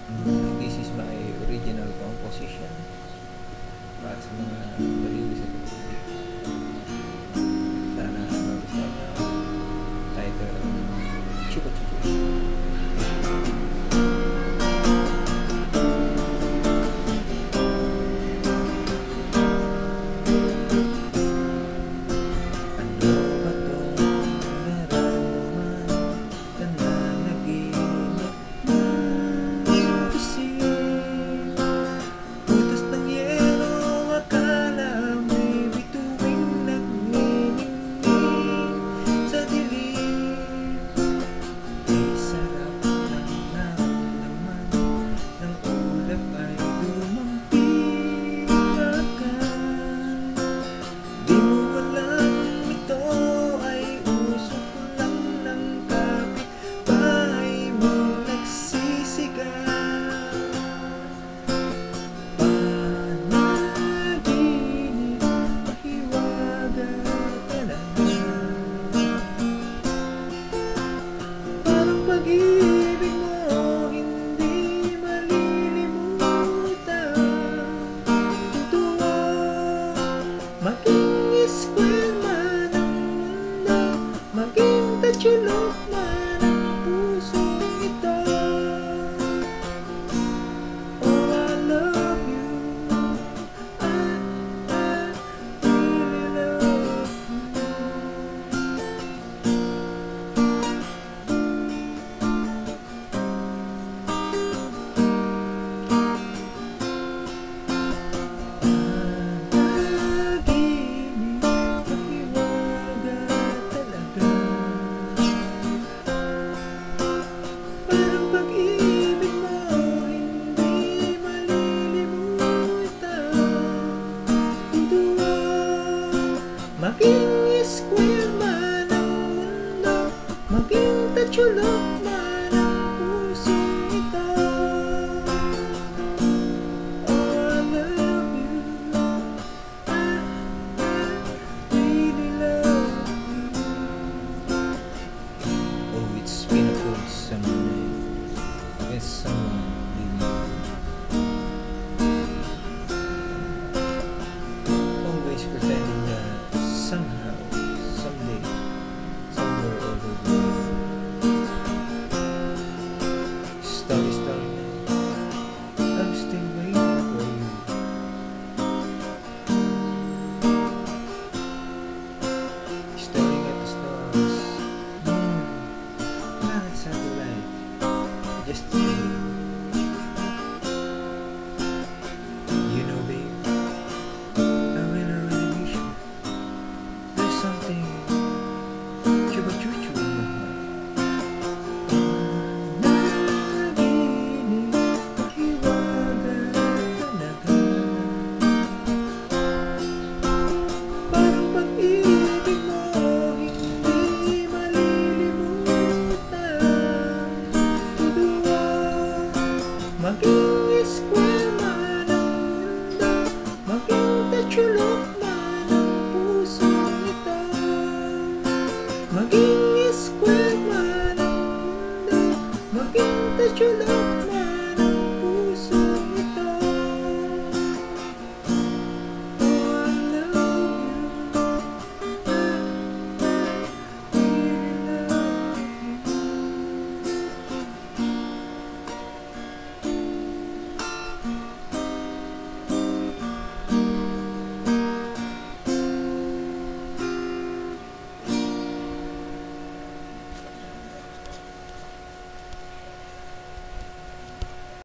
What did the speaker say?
This is my original composition para sa mga baliw sa pagtubig. Sana magustuhan nyo. Title, Chupa Chupa. Pag-ibig mo hindi malilimutan. Tuwa, maging square man ang mundo, maging tatsulok man ang pusong ito. Oh, I love you, I really love you. Maging square man ang mundo, maging tatsulok man ang pusong ito. Oh, I love you, I really love you. Oh, it's been a cold summer night with someone you know. Always pretending that somehow, someday, somewhere over the world, starry, starry night, I'm still waiting for you. Staring at the stars, moon, planet, satellite, just kidding. You know, babe, I really, really wish you. There's something chupa-chuchu in my heart. Panaginip, pahiwaga talaga. Parang pag-ibig mo hindi malilimutan. Tuduwa, maging square man ang mundo, maging tatsulok man ang pusong ito. Maging square man ang mundo, maging tatsulok man